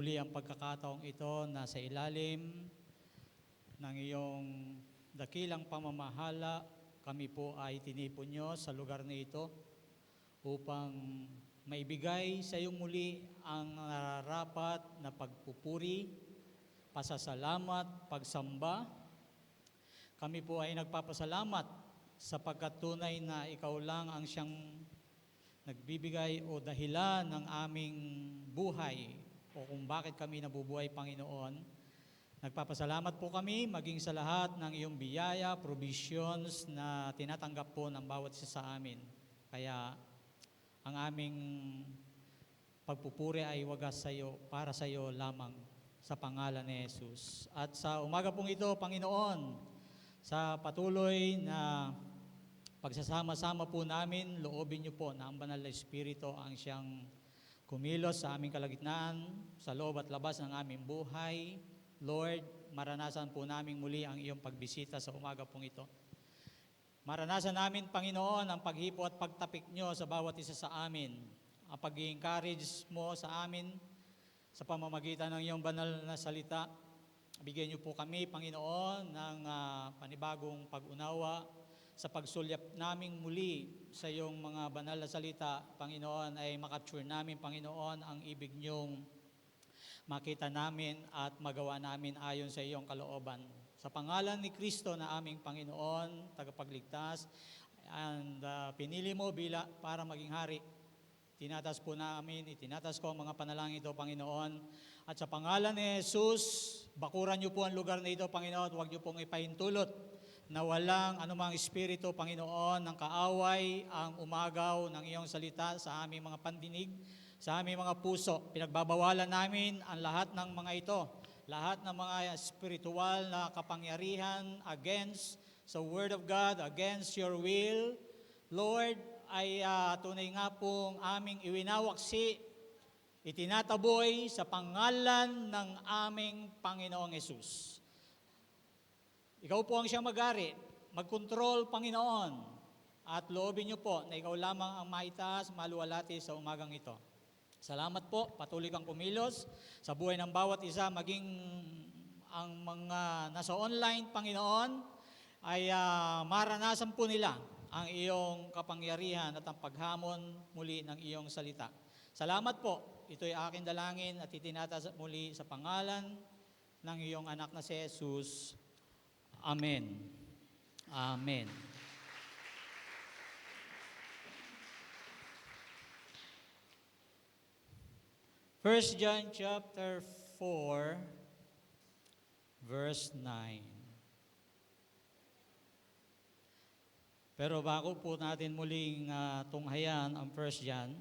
Muli ang pagkakataong ito na sa ilalim ng iyong dakilang pamamahala, kami po ay tinipon nyo sa lugar na ito upang maibigay sa iyong muli ang nararapat na pagpupuri, pasasalamat, pagsamba. Kami po ay nagpapasalamat sapagkat tunay na ikaw lang ang siyang nagbibigay o dahilan ng aming buhay o kung bakit kami nabubuhay, Panginoon. Nagpapasalamat po kami maging sa lahat ng iyong biyaya, provisions na tinatanggap po ng bawat isa sa amin. Kaya ang aming pagpupuri ay wagas sa iyo, para sa iyo lamang sa pangalan ni Jesus. At sa umaga pong ito, Panginoon, sa patuloy na pagsasama-sama po namin, loobin niyo po na ang Banal na Espiritu ang siyang kumilos sa aming kalagitnaan, sa loob at labas ng aming buhay. Lord, maranasan po namin muli ang iyong pagbisita sa umaga pong ito. Maranasan namin, Panginoon, ang paghipo at pagtapik niyo sa bawat isa sa amin. Ang pag-i-encourage mo sa amin sa pamamagitan ng iyong banal na salita. Bigyan niyo po kami, Panginoon, ng panibagong pag-unawa sa pagsulyap naming muli sa iyong mga banal na salita, Panginoon, ay makapture namin, Panginoon, ang ibig niyong makita namin at magawa namin ayon sa iyong kalooban. Sa pangalan ni Kristo na aming Panginoon, tagapagligtas, and pinili mo para maging hari. Tinatas po namin, itinatas ko ang mga panalangin ito, Panginoon. At sa pangalan ni Jesus, bakuran niyo po ang lugar na ito, Panginoon, huwag niyo pong ipahintulot na walang anumang espiritu, Panginoon, ng kaaway ang umagaw ng iyong salita sa aming mga pandinig, sa aming mga puso. Pinagbabawalan namin ang lahat ng mga ito, lahat ng mga spiritual na kapangyarihan against sa Word of God, against your will. Lord, ay tunay nga pong aming iwinawaksi, itinataboy sa pangalan ng aming Panginoong Hesus. Ikaw po ang siyang mag-ari, mag-control, Panginoon, at loobin niyo po na ikaw lamang ang maitaas, maluwalhati sa umagang ito. Salamat po, patuloy kang kumilos sa buhay ng bawat isa, maging ang mga nasa online, Panginoon, ay maranasan po nila ang iyong kapangyarihan at ang paghamon muli ng iyong salita. Salamat po, ito'y aking dalangin at itinataas muli sa pangalan ng iyong anak na si Jesus. Amen. Amen. First John chapter 4, verse 9. Pero bago po natin muling tunghayan ang First John,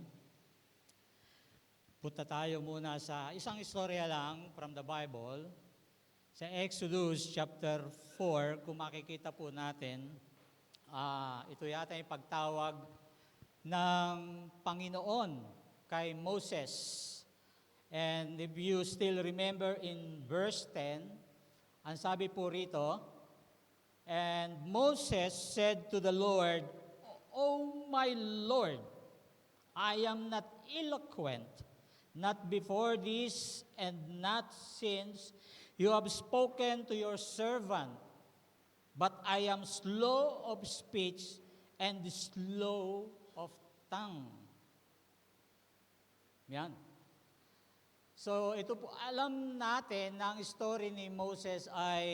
punta tayo muna sa isang istorya lang from the Bible. Sa Exodus chapter 4, kung makikita po natin, ito yata yung pagtawag ng Panginoon kay Moses. And if you still remember in verse 10, ang sabi po rito, and Moses said to the Lord, "O my Lord, I am not eloquent, not before this and not since you have spoken to your servant, but I am slow of speech and slow of tongue." Yan. So ito po, alam natin na ang story ni Moses ay,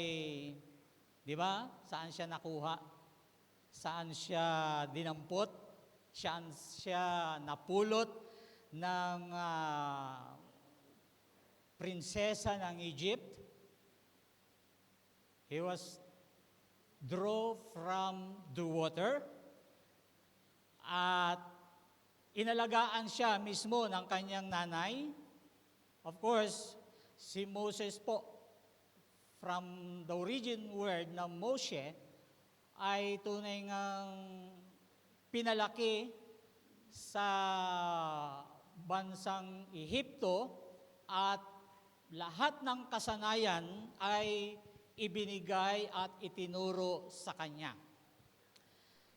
di ba, saan siya nakuha? Saan siya dinampot? Saan siya napulot ng prinsesa ng Egypt? He was drawn from the water at inalagaan siya mismo ng kanyang nanay. Of course, si Moses po, from the origin word na Moshe, ay tunay ngang pinalaki sa bansang Ehipto at lahat ng kasanayan ay ibinigay at itinuro sa kanya.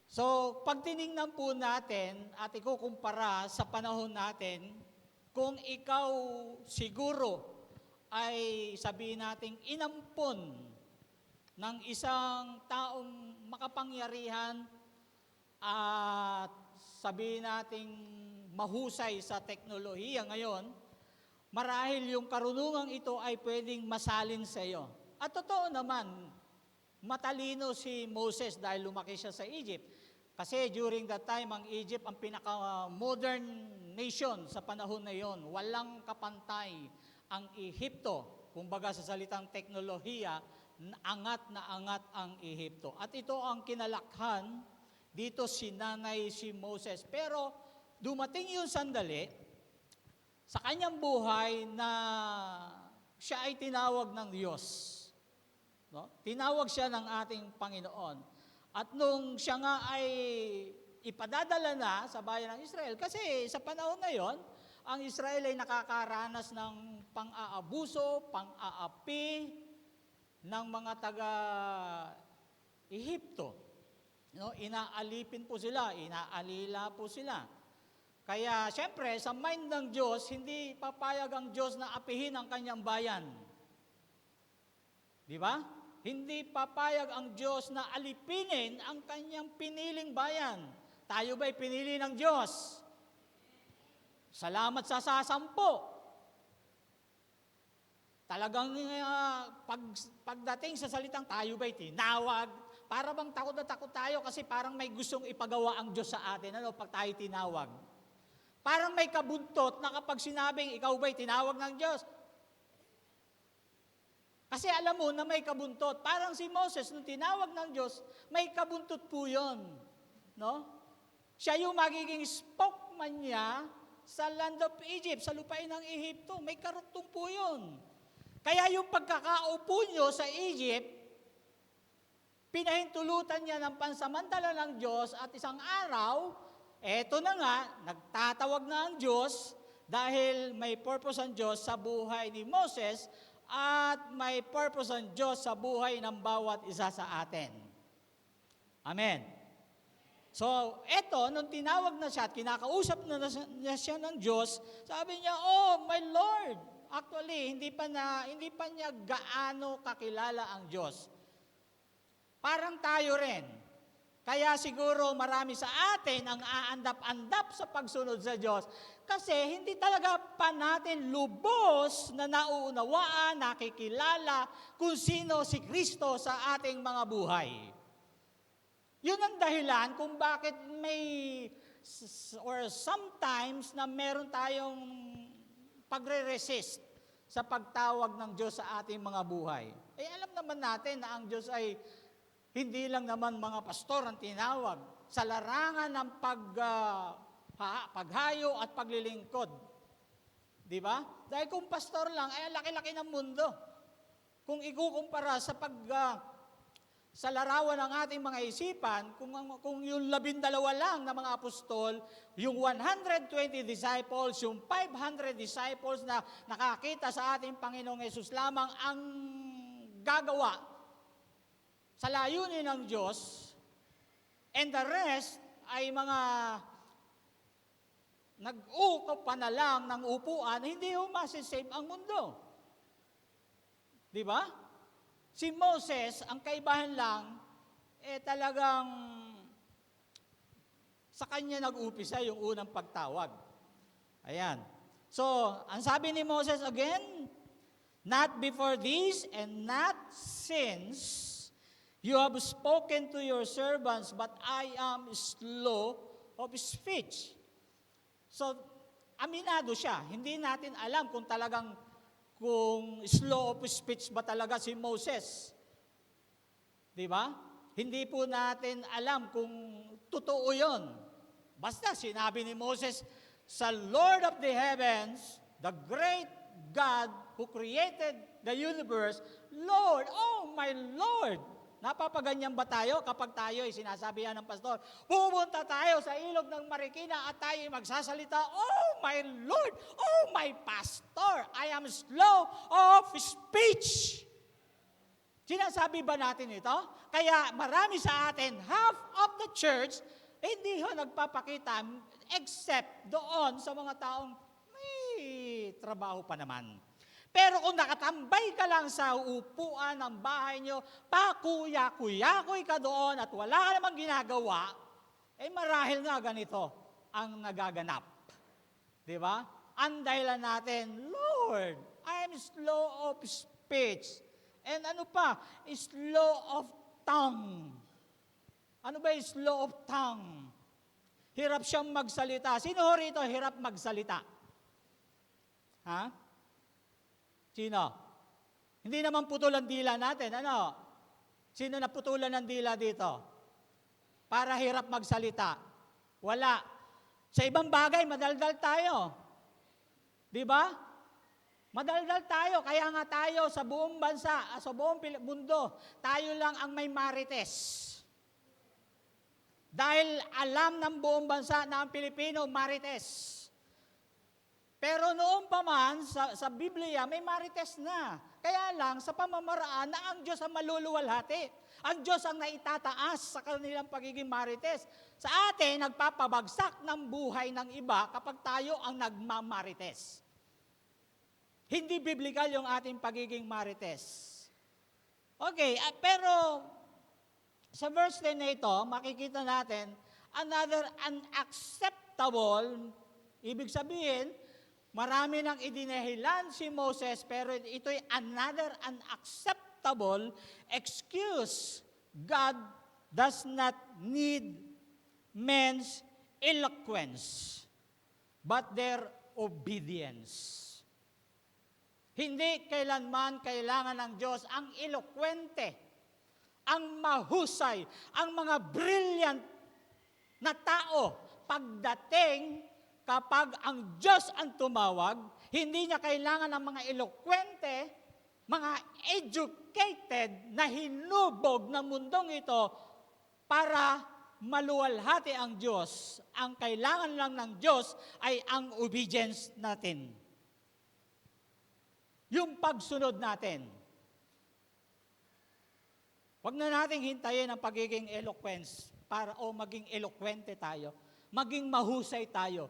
So, pag tinignan po natin at ikukumpara sa panahon natin, kung ikaw siguro ay sabihin nating inampon ng isang taong makapangyarihan at sabihin nating mahusay sa teknolohiya ngayon, marahil yung karunungang ito ay pwedeng masalin sa iyo. At totoo naman, matalino si Moses dahil lumaki siya sa Egypt. Kasi during that time, ang Egypt ang pinaka-modern nation sa panahon na yon. Walang kapantay ang Ehipto. Kumbaga sa salitang teknolohiya, angat na angat ang Ehipto. At ito ang kinalakhan dito si Moses. Pero dumating yung sandali sa kanyang buhay na siya ay tinawag ng Diyos. No? Tinawag siya ng ating Panginoon. At nung siya nga ay ipadadala na sa bayan ng Israel, kasi sa panahon na yon, ang Israel ay nakakaranas ng pang-aabuso, pang-aapi ng mga taga-Ehipto. No? Inaalipin po sila, inaalila po sila. Kaya siyempre, sa mind ng Diyos, hindi papayag ang Diyos na apihin ang kanyang bayan. Di ba? Hindi papayag ang Diyos na alipinin ang kanyang piniling bayan. Tayo ba'y pinili ng Diyos? Salamat sa sasampo. Talagang pagdating sa salitang tayo ba'y tinawag, para bang takot na takot tayo kasi parang may gustong ipagawa ang Diyos sa atin, pag tayo tinawag. Parang may kabuntot na kapag sinabing ikaw ba'y tinawag ng Diyos. Kasi alam mo na may kabuntot. Parang si Moses, nung tinawag ng Diyos, may kabuntot po yun. No? Siya yung magiging spokesman niya sa land of Egypt, sa lupain ng Ehipto. May karugtong po yun. Kaya yung pagkakaupo nyo sa Egypt, pinahintulutan niya ng pansamantala ng Diyos at isang araw, eto na nga, nagtatawag na ang Diyos dahil may purpose ang Diyos sa buhay ni Moses at may purpose ang Diyos sa buhay ng bawat isa sa atin. Amen. So, eto, nung tinawag na siya at kinakausap na siya ng Diyos, sabi niya, "Oh, my Lord." Actually, hindi pa niya gaano kakilala ang Diyos. Parang tayo rin. Kaya siguro marami sa atin ang aandap-andap sa pagsunod sa Diyos kasi hindi talaga pa natin lubos na nauunawaan, nakikilala kung sino si Kristo sa ating mga buhay. Yun ang dahilan kung bakit sometimes na meron tayong pagre-resist sa pagtawag ng Diyos sa ating mga buhay. Alam naman natin na ang Diyos ay hindi lang naman mga pastor ang tinawag sa larangan ng paghayo at paglilingkod. Di ba? Dahil kung pastor lang, ay laki-laki ng mundo. Kung ikukumpara sa larawan ng ating mga isipan, kung yung 12 lang na mga apostol, yung 120 disciples, yung 500 disciples na nakakita sa ating Panginoong Yesus lamang ang gagawa sa layunin ng Diyos, and the rest ay mga nag-ukop pa na lang ng upuan, hindi masisave ang mundo. Di ba? Si Moses, ang kaibahan lang, talagang sa kanya nag-upisa yung unang pagtawag. Ayan. So, ang sabi ni Moses again, "Not before this and not since you have spoken to your servants, but I am slow of speech." So, aminado siya. Hindi natin alam kung slow of speech ba talaga si Moses. Di ba? Hindi po natin alam kung totoo yon. Basta sinabi ni Moses, "Sa Lord of the heavens, the great God who created the universe, Lord, oh my Lord." Napapaganyan ba tayo kapag tayo ay sinasabihan ng pastor, "Pupunta tayo sa ilog ng Marikina at tayo ay magsasalita, oh my Lord, oh my pastor, I am slow of speech." Sinasabi ba natin ito? Kaya marami sa atin, half of the church, hindi nagpapakita except doon sa mga taong may trabaho pa naman. Pero kung nakatambay ka lang sa upuan ng bahay nyo, pakuya-kuyakoy ka doon at wala ka namang ginagawa, marahil nga ganito ang nagaganap. Di ba? Ang dahilan natin, Lord, I am slow of speech. And ano pa? Slow of tongue. Ano ba yung slow of tongue? Hirap siyang magsalita. Sino ho rito hirap magsalita? Ha? Sino? Hindi naman putol ang dila natin. Ano? Sino na putulan ng dila dito? Para hirap magsalita. Wala. Sa ibang bagay, madaldal tayo. Di ba? Madaldal tayo. Kaya nga tayo sa buong bansa, sa buong mundo, tayo lang ang may marites. Dahil alam ng buong bansa na ang Pilipino marites. Pero noon pa man, sa Biblia, may marites na. Kaya lang, sa pamamaraan na ang Diyos ang maluluwalhati. Ang Diyos ang naitataas sa kanilang pagiging marites. Sa atin, nagpapabagsak ng buhay ng iba kapag tayo ang nagmamarites. Hindi biblical yung ating pagiging marites. Okay, pero sa verse 10 na ito, makikita natin, another unacceptable, ibig sabihin, marami nang idinahilan si Moses, pero ito'y another unacceptable excuse. God does not need men's eloquence, but their obedience. Hindi kailanman kailangan ng Diyos ang elokwente, ang mahusay, ang mga brilliant na tao. Pagdating kapag ang Diyos ang tumawag, hindi niya kailangan ng mga elokwente, mga educated na hinubog ng mundong ito para maluwalhati ang Diyos. Ang kailangan lang ng Diyos ay ang obedience natin. Yung pagsunod natin. Huwag na nating hintayin ang pagiging eloquence o maging elokwente tayo. Maging mahusay tayo.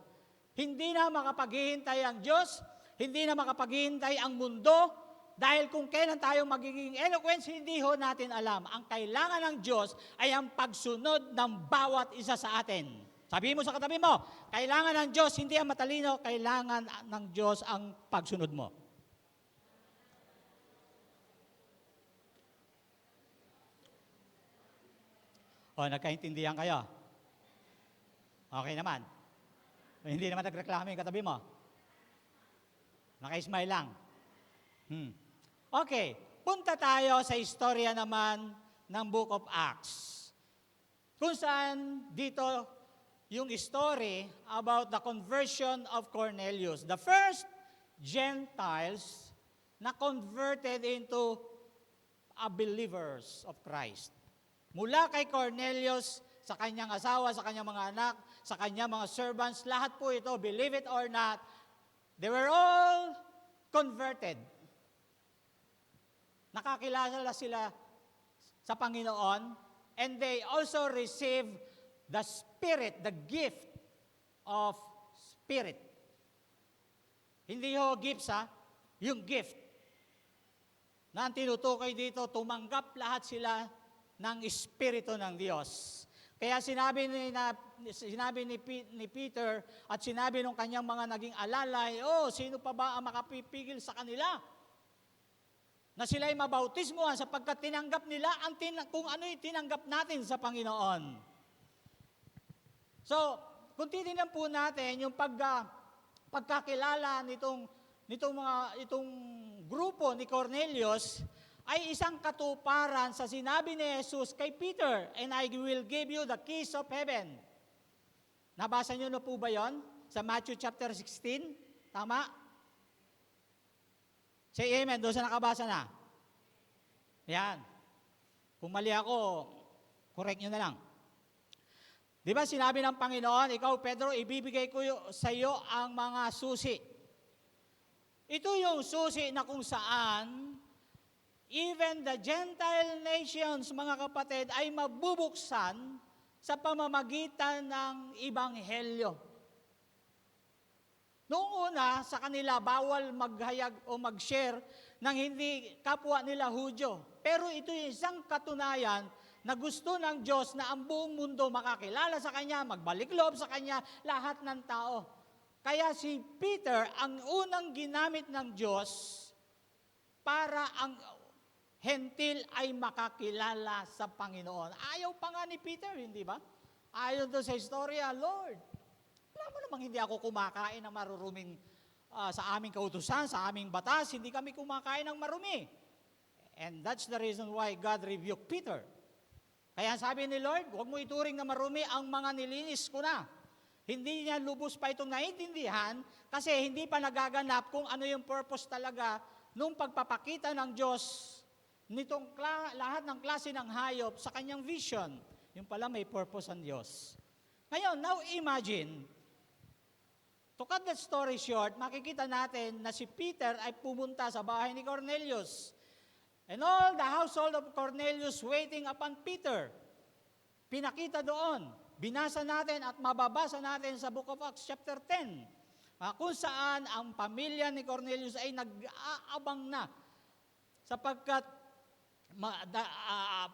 Hindi na makapaghihintay ang Diyos, hindi na makapaghihintay ang mundo, dahil kung kailan tayo magiging eloquence, hindi ho natin alam. Ang kailangan ng Diyos ay ang pagsunod ng bawat isa sa atin. Sabihin mo sa katabi mo, kailangan ng Diyos, hindi ang matalino, kailangan ng Diyos ang pagsunod mo. O, nagkaintindihan kayo? Okay naman. Hindi naman nagreklamo yung katabi mo. Naka-smile lang. Okay, punta tayo sa istorya naman ng Book of Acts. Kung saan dito yung story about the conversion of Cornelius. The first Gentiles na converted into believers of Christ. Mula kay Cornelius, sa kanyang asawa, sa kanyang mga anak, sa kanyang mga servants, lahat po ito, believe it or not, they were all converted. Nakakilala sila sa Panginoon, and they also received the Spirit, the gift of Spirit. Hindi ho gifts yung gift. Na ang tinutukoy dito, tumanggap lahat sila ng Espiritu ng Diyos. Kaya sinabi ni Peter at sinabi ng kanyang mga naging alalay, sino pa ba ang makapipigil sa kanila? Na sila'y mabautismuhan sapagkat tinanggap nila kung ano yung tinanggap natin sa Panginoon. So, kung titingnan po natin yung pagkakilala itong grupo ni Cornelius, ay isang katuparan sa sinabi ni Jesus kay Peter, and I will give you the keys of heaven. Nabasa niyo na po ba yon? Sa Matthew chapter 16? Tama? Say amen, doon sa nakabasa na. Yan. Kung mali ako, correct nyo na lang. Di ba sinabi ng Panginoon, ikaw Pedro, ibibigay ko sa iyo ang mga susi. Ito yung susi na kung saan even the Gentile nations, mga kapatid, ay mabubuksan sa pamamagitan ng Ebanghelyo. Noong una, sa kanila, bawal maghayag o mag-share ng hindi kapwa nila Hudyo. Pero ito yung isang katunayan na gusto ng Diyos na ang buong mundo makakilala sa Kanya, magbalik loob sa Kanya, lahat ng tao. Kaya si Peter, ang unang ginamit ng Diyos para ang hentil ay makakilala sa Panginoon. Ayaw pa nga ni Peter, hindi ba? Ayon doon sa istorya, Lord, alam mo namang hindi ako kumakain ng maruruming sa aming kautusan, sa aming batas, hindi kami kumakain ng marumi. And that's the reason why God rebuked Peter. Kaya sabi ni Lord, huwag mo ituring na marumi ang mga nilinis ko na. Hindi niya lubos pa itong naintindihan kasi hindi pa nagaganap kung ano yung purpose talaga nung pagpapakita ng Diyos nitong lahat ng klase ng hayop sa kanyang vision. Yung pala may purpose ang Diyos. Ngayon, now imagine, to cut that story short, makikita natin na si Peter ay pumunta sa bahay ni Cornelius. And all the household of Cornelius waiting upon Peter. Pinakita doon. Binasa natin at mababasa natin sa Book of Acts chapter 10. Kung saan ang pamilya ni Cornelius ay nag-aabang na. Sapagkat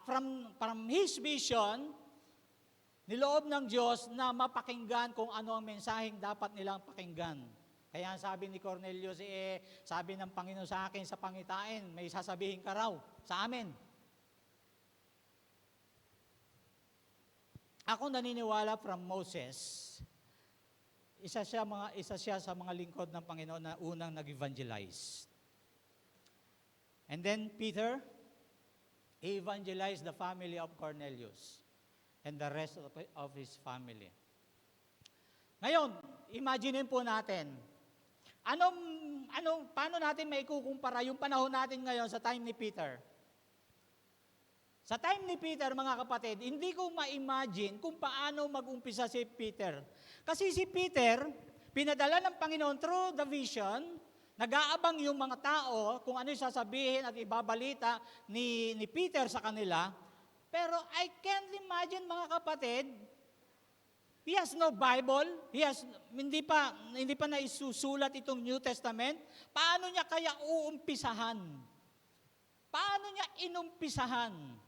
from his vision, niloob ng Diyos na mapakinggan kung ano ang mensaheng dapat nilang pakinggan. Kaya sabi ni Cornelius, sabi ng Panginoon sa akin sa pangitain, may sasabihin ka raw sa amin. Ako naniniwala from Moses, isa siya sa mga lingkod ng Panginoon na unang nag-evangelize. And then Peter, he evangelized the family of Cornelius and the rest of his family. Ngayon, imagine po natin, paano natin maikukumpara yung panahon natin ngayon sa time ni Peter? Sa time ni Peter, mga kapatid, hindi ko ma-imagine kung paano mag-umpisa si Peter. Kasi si Peter, pinadala ng Panginoon through the vision, nag-aabang yung mga tao kung ano yung sasabihin at ibabalita ni Peter sa kanila. Pero I can't imagine, mga kapatid, he has no Bible, hindi pa naisusulat itong New Testament. Paano niya kaya uumpisahan? Paano niya inumpisahan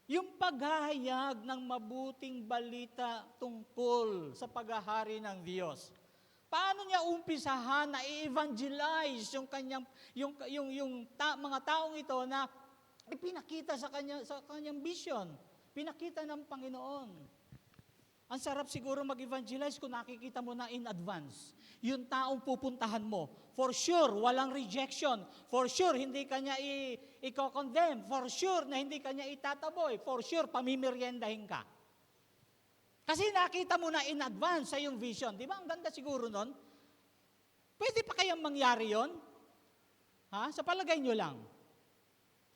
yung paghahayag ng mabuting balita tungkol sa paghahari ng Diyos? Paano niya umpisahan na i-evangelize mga taong ito na ipinakita sa kanyang vision, pinakita ng Panginoon? Ang sarap siguro mag-evangelize kung nakikita mo na in advance. Yung taong pupuntahan mo, for sure, walang rejection. For sure, hindi kanya i-condemn. For sure, na hindi kanya itataboy. For sure, pamimeryendahin ka. Kasi nakita mo na in advance sa iyong vision. Di ba? Ang ganda siguro nun. Pwede pa kayang mangyari yon? Sa palagay nyo lang.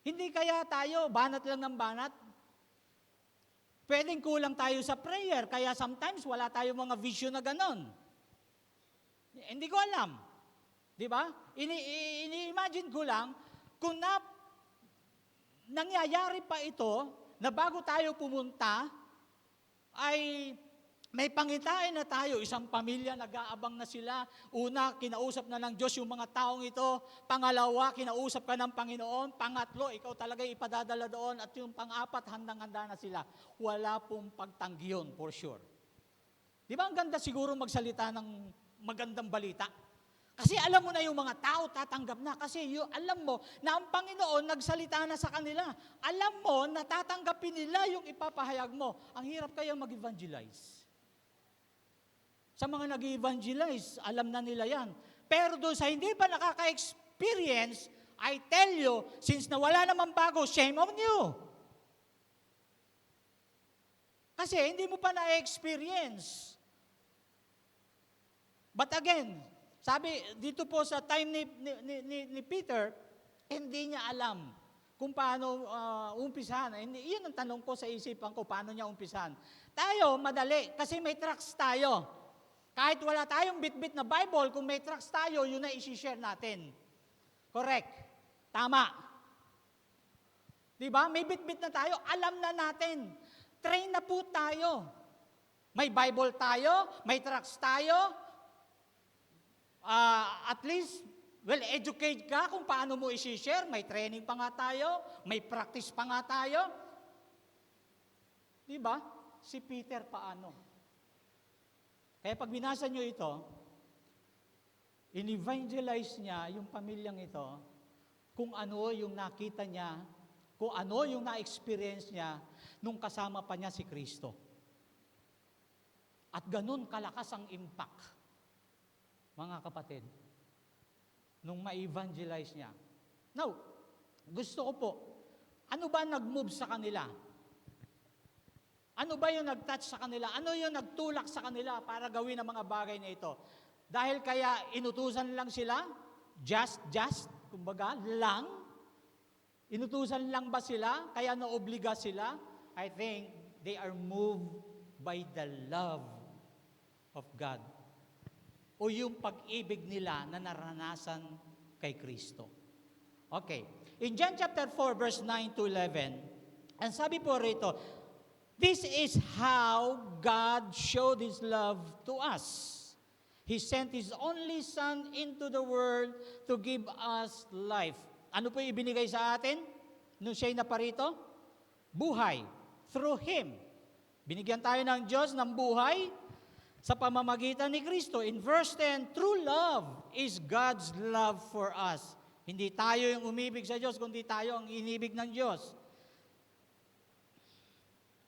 Hindi kaya tayo, banat lang ng banat? Pwedeng kulang tayo sa prayer, kaya sometimes wala tayong mga vision na ganon. Hindi ko alam. Di ba? Ini-imagine ko lang, kung nangyayari pa ito, na bago tayo pumunta, ay may pangitain na tayo, isang pamilya, nag-aabang na sila. Una, kinausap na ng Diyos yung mga taong ito. Pangalawa, kinausap ka ng Panginoon. Pangatlo, ikaw talaga ipadadala doon. At yung pang-apat, handang-handa na sila. Wala pong pagtanggi yun, for sure. Di ba ang ganda siguro magsalita ng magandang balita? Kasi alam mo na yung mga tao tatanggap na. Kasi alam mo na ang Panginoon nagsalita na sa kanila. Alam mo na tatanggapin nila yung ipapahayag mo. Ang hirap kaya mag-evangelize. Sa mga nag-evangelize, alam na nila yan. Pero doon sa hindi pa nakaka-experience, I tell you, since nawala naman bago, shame on you. Kasi hindi mo pa na-experience. But again, sabi dito po sa time ni Peter, hindi niya alam kung paano umpisahan. Iyon ang tanong ko sa isipan ko, paano niya umpisahan. Tayo, madali, kasi may tracks tayo. Kahit wala tayong bit-bit na Bible, kung may tracks tayo, yun na isi-share natin. Correct. Tama. Diba? May bit-bit na tayo, alam na natin. Train na po tayo. May Bible tayo, may tracks tayo. At least, well, educate ka kung paano mo isi-share. May training pa nga tayo, may practice pa nga tayo. Di ba? Si Peter paano? Kaya pag binasa nyo ito, in-evangelize niya yung pamilyang ito, kung ano yung nakita niya, kung ano yung na-experience niya nung kasama pa niya si Kristo. At ganun kalakas ang impact, mga kapatid, nung ma-evangelize niya. Now, gusto ko po, ano ba nag-move sa kanila? Ano ba yung nag-touch sa kanila? Ano yung nagtulak sa kanila para gawin ang mga bagay na ito? Dahil kaya inutusan lang sila? Just, kumbaga, lang? Inutusan lang ba sila? Kaya naobliga sila? I think they are moved by the love of God. O yung pag-ibig nila na naranasan kay Kristo. Okay. In John chapter 4, verse 9 to 11, ang sabi po rito, this is how God showed His love to us. He sent His only Son into the world to give us life. Ano po ibinigay sa atin nung siya'y naparito? Buhay. Through Him. Binigyan tayo ng Diyos ng buhay sa pamamagitan ni Kristo. In verse 10, true love is God's love for us. Hindi tayo yung umibig sa Diyos, kundi tayo ang inibig ng Diyos.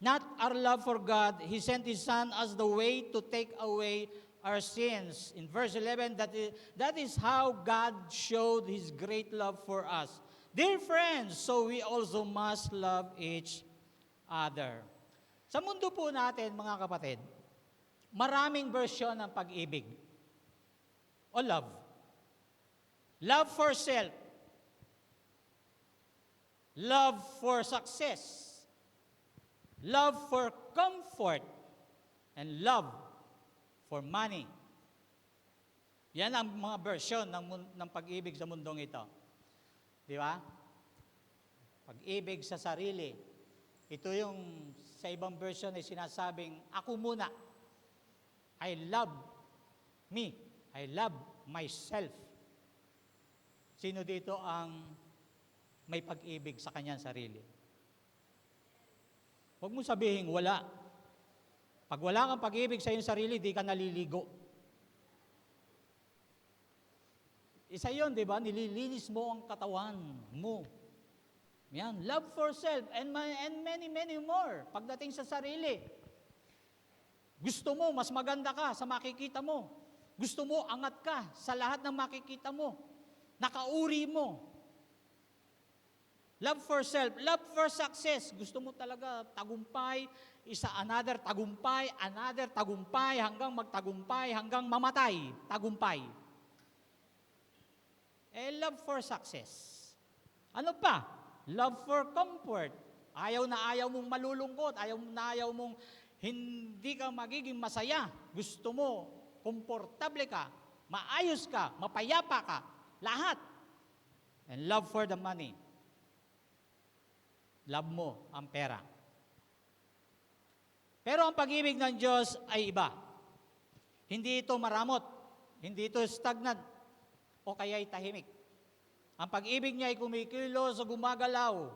Not our love for God, He sent His Son as the way to take away our sins. In verse 11, that is how God showed His great love for us. Dear friends, so we also must love each other. Sa mundo po natin, mga kapatid, maraming version ng pag-ibig o love. Love for self. Love for success. Love for comfort. And love for money. Yan ang mga version ng pag-ibig sa mundong ito. Di ba? Pag-ibig sa sarili. Ito yung sa ibang version ay sinasabing, ako muna. I love me. I love myself. Sino dito ang may pag-ibig sa kanyang sarili? Huwag mo sabihin, wala. Pag wala kang pag-ibig sa iyong sarili, di ka naliligo. Isa yun, di ba? Nililinis mo ang katawan mo. Yan. Love for self and many, many more. Pagdating sa sarili. Gusto mo, mas maganda ka sa makikita mo. Gusto mo, angat ka sa lahat ng makikita mo. Nakauri mo. Love for self, love for success. Gusto mo talaga tagumpay, another tagumpay, hanggang magtagumpay, hanggang mamatay, tagumpay. Love for success. Ano pa? Love for comfort. Ayaw mong malulungkot, ayaw mong hindi ka magiging masaya. Gusto mo, komportable ka, maayos ka, mapayapa ka, lahat. And love for the money. Love mo ang pera. Pero ang pag-ibig ng Diyos ay iba. Hindi ito maramot, hindi ito stagnant, o kaya'y tahimik. Ang pag-ibig niya ay kumikilos o gumagalaw.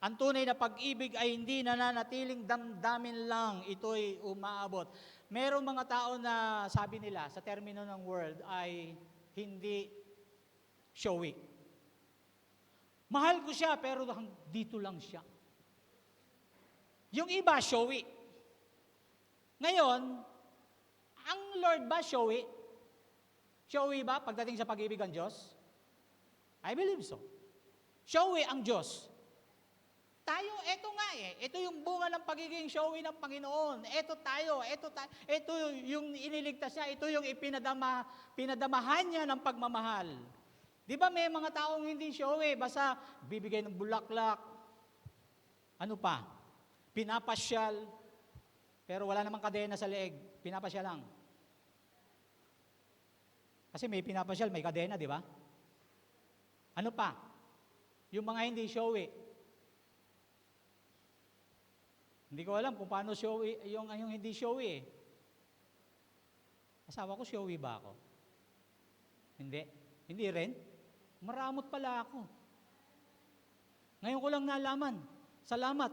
Ang tunay na pag-ibig ay hindi nananatiling damdamin lang, ito'y umaabot. Merong mga tao na sabi nila sa termino ng world ay hindi showy. Mahal ko siya pero dito lang siya. Yung iba showy. Ngayon, ang Lord ba showy? Showy ba pagdating sa pag-ibig ng Diyos? I believe so. Showy ang Diyos. Tayo, eto nga ito yung bunga ng pagiging showy ng Panginoon. Ito yung iniligtas niya, ito yung pinadamahan niya ng pagmamahal. Di ba may mga taong hindi showy, basta bibigay ng bulaklak, ano pa, pinapasyal, pero wala namang kadena sa leeg, pinapasyal lang. Kasi may pinapasyal, may kadena, di ba? Ano pa? Yung mga hindi showy, hindi ko alam kung paano showy, yung hindi showy eh. Asawa ko, showy ba ako? Hindi. Hindi rin. Maramot pala ako. Ngayon ko lang nalaman. Salamat.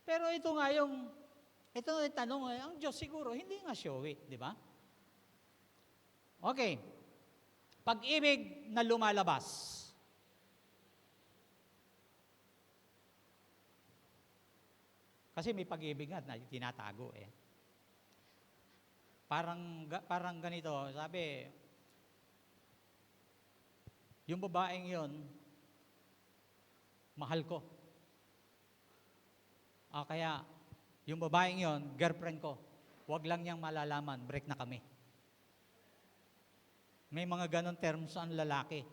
Pero ito nga ito yung tanong, ang Diyos siguro, hindi nga showy, di ba? Okay. Pag-ibig na lumalabas. Kasi may pag-ibig nga na tinatago eh. Parang ganito, sabi, yung babaeng yon, mahal ko. Kaya, yung babaeng yon, girlfriend ko. Huwag lang niyang malalaman, break na kami. May mga ganon terms ang lalaki.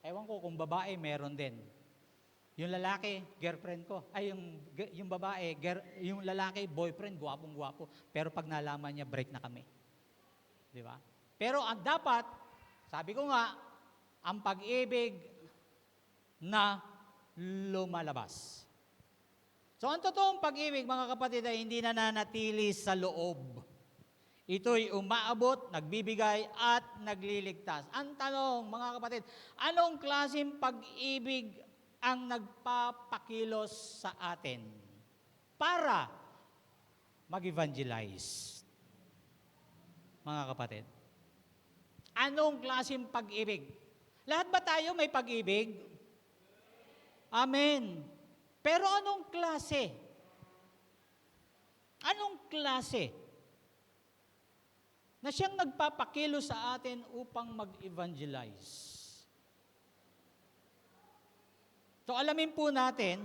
Ewan ko kung babae, meron din. Yung lalaki, girlfriend ko. Ay, yung babae, yung lalaki, boyfriend, gwapong-gwapo. Pero pag nalaman niya, break na kami. Di ba? Pero ang dapat, sabi ko nga, ang pag-ibig na lumalabas. So, ang totoong pag-ibig, mga kapatid, ay hindi nananatili sa loob. Ito'y umaabot, nagbibigay, at nagliligtas. Ang tanong, mga kapatid, anong klaseng pag-ibig ang nagpapakilos sa atin para mag-evangelize? Mga kapatid, anong klaseng pag-ibig? Lahat ba tayo may pag-ibig? Amen. Pero anong klase? Anong klase na siyang nagpapakilos sa atin upang mag-evangelize? So alamin po natin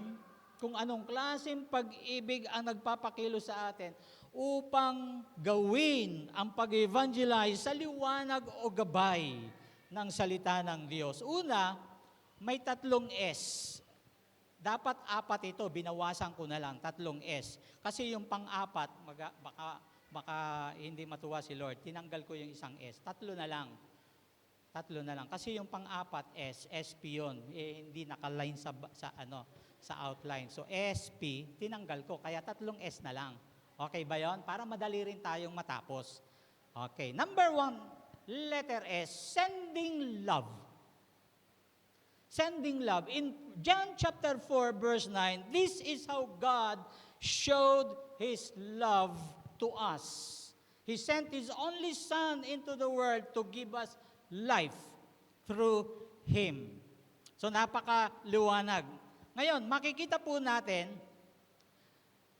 kung anong klaseng pag-ibig ang nagpapakilos sa atin upang gawin ang pag-evangelize sa liwanag o gabay ng salita ng Diyos. Una, may 3 S. Dapat 4 ito, binawasan ko na lang, 3 S. Kasi yung pang-4, baka hindi matuwa si Lord, tinanggal ko yung isang S. 3 na lang. Kasi yung pang-4 SP yun, hindi nakaline sa outline. So SP, tinanggal ko, kaya 3 S na lang. Okay ba yon? Para madali rin tayong matapos. Okay, number 1, letter S, sending love. Sending love. In John chapter 4, verse 9, this is how God showed His love to us. He sent His only Son into the world to give us life through Him. So napakaliwanag. Ngayon, makikita po natin,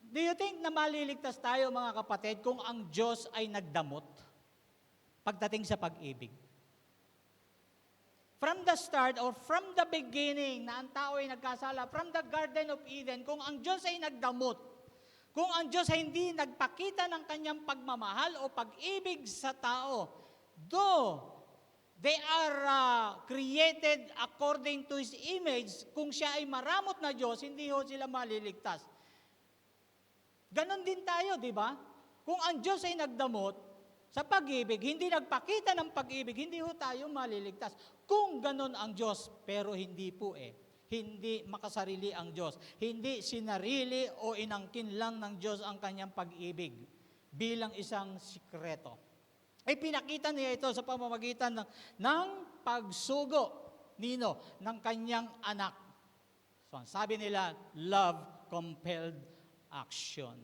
do you think na maliligtas tayo mga kapatid kung ang Diyos ay nagdamot pagdating sa pag-ibig? From the start or from the beginning na ang tao ay nagkasala, from the Garden of Eden, kung ang Diyos ay nagdamot, kung ang Diyos ay hindi nagpakita ng kanyang pagmamahal o pag-ibig sa tao, though they are created according to His image. Kung siya ay maramot na Diyos, hindi ho sila maliligtas. Ganon din tayo, di ba? Kung ang Diyos ay nagdamot sa pag-ibig, hindi nagpakita ng pag-ibig, hindi ho tayo maliligtas. Kung ganon ang Diyos, pero hindi po Hindi makasarili ang Diyos. Hindi sinarili o inangkin lang ng Diyos ang kanyang pag-ibig bilang isang sikreto. Ay pinakita niya ito sa pamamagitan ng pagsugo ng kanyang anak. So, sabi nila, love compelled action.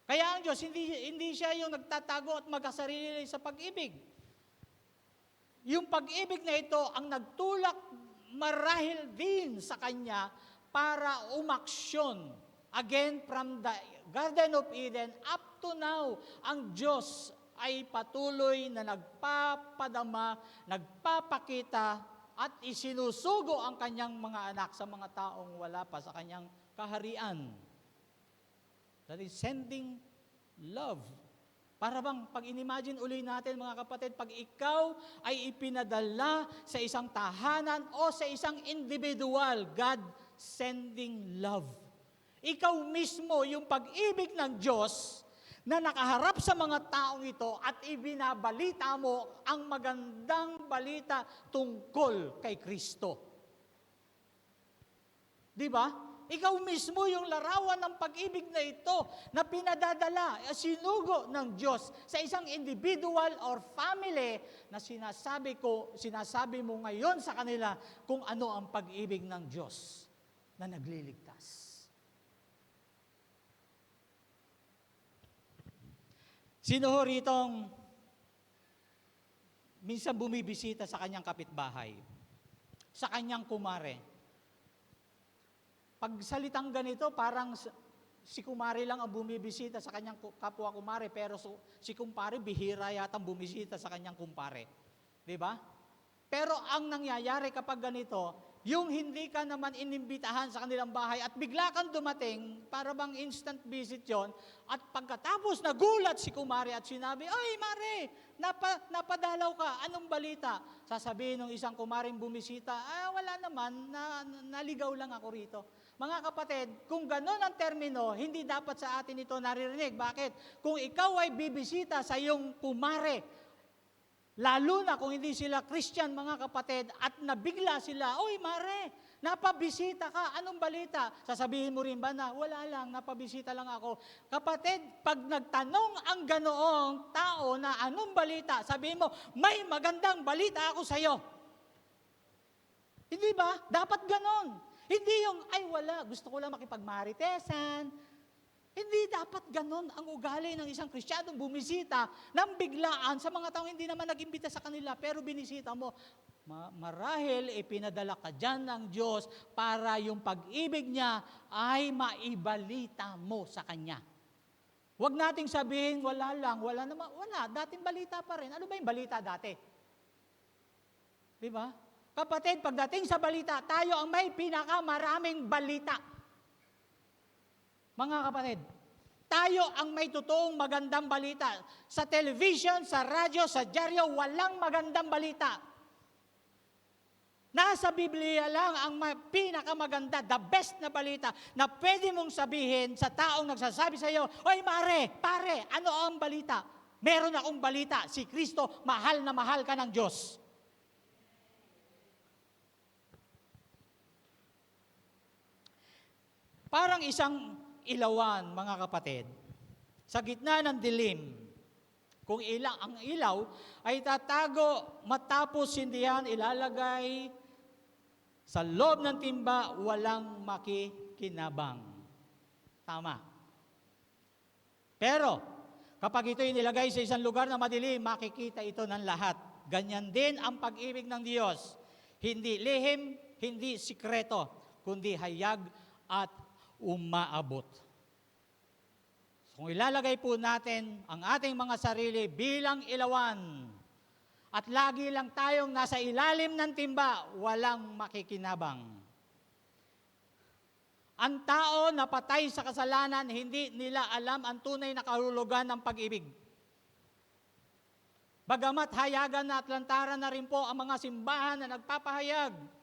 Kaya ang Diyos, hindi siya yung nagtatago at magkasarili sa pag-ibig. Yung pag-ibig na ito ang nagtulak marahil din sa Kanya para umaksyon. Again, from the Garden of Eden up to now, ang Diyos ay patuloy na nagpapadama, nagpapakita at isinusugo ang kanyang mga anak sa mga taong wala pa sa kanyang kaharian. That is sending love. Para bang pag inimagine uli natin mga kapatid, pag ikaw ay ipinadala sa isang tahanan o sa isang individual, God sending love. Ikaw mismo yung pag-ibig ng Diyos na nakaharap sa mga taong ito at ibinabalita mo ang magandang balita tungkol kay Kristo. Di ba? Ikaw mismo yung larawan ng pag-ibig na ito na pinadadala, sinugo ng Diyos sa isang individual or family na sinasabi mo ngayon sa kanila kung ano ang pag-ibig ng Diyos na nagliligtas. Sino ho ritong minsan bumibisita sa kanyang kapitbahay, sa kanyang kumare? Pag salitang ganito, parang si kumare lang ang bumibisita sa kanyang kapwa kumare, pero si kumpare bihira yatang bumisita sa kanyang kumpare. Di ba? Pero ang nangyayari kapag ganito, yung hindi ka naman inimbitahan sa kanilang bahay at bigla kang dumating, para bang instant visit yon, at pagkatapos nagulat si kumare at sinabi, "Oy, Mare, napadalaw ka, anong balita?" Sasabihin ng isang kumaring bumisita, "Wala naman, naligaw lang ako rito." Mga kapatid, kung gano'n ang termino, hindi dapat sa atin ito naririnig. Bakit? Kung ikaw ay bibisita sa iyong kumare, lalo na kung hindi sila Christian, mga kapatid, at nabigla sila, "Oy, Mare, napabisita ka, anong balita?" Sasabihin mo rin ba na, "Wala lang, napabisita lang ako." Kapatid, pag nagtanong ang ganoong tao na anong balita, sabihin mo, "May magandang balita ako sa iyo." Hindi ba? Dapat ganon. Hindi yung, "Ay wala, gusto ko lang makipagmaritesan." Hindi dapat ganon ang ugali ng isang Kristiyanong bumisita nang biglaan sa mga taong hindi naman nag-imbita sa kanila, pero binisita mo. Marahil ipinadala ka dyan ng Diyos para yung pag-ibig niya ay maibalita mo sa Kanya. Huwag nating sabihin, "Wala lang, wala naman." Wala, dating balita pa rin. Ano ba yung balita dati? Di ba? Kapatid, pagdating sa balita, tayo ang may pinakamaraming balita. Mga kapatid, tayo ang may totoong magandang balita. Sa television, sa radyo, sa dyaryo, walang magandang balita. Nasa Biblia lang ang pinakamaganda, the best na balita na pwede mong sabihin sa taong nagsasabi sa iyo, "Oy, Mare, pare, ano ang balita?" Meron akong balita, si Kristo, mahal na mahal ka ng Diyos. Parang isang ilawan, mga kapatid, sa gitna ng dilim. Kung ang ilaw ay tatago matapos sindihan, ilalagay sa loob ng timba, walang makikinabang. Tama. Pero, kapag ito inilagay sa isang lugar na madilim, makikita ito ng lahat. Ganyan din ang pag-ibig ng Diyos. Hindi lihim, hindi sikreto, kundi hayag at umaabot. So, kung ilalagay po natin ang ating mga sarili bilang ilawan at lagi lang tayong nasa ilalim ng timba, walang makikinabang. Ang tao na patay sa kasalanan, hindi nila alam ang tunay na kahulugan ng pag-ibig. Bagamat hayagan na at lantaran na rin po ang mga simbahan na nagpapahayag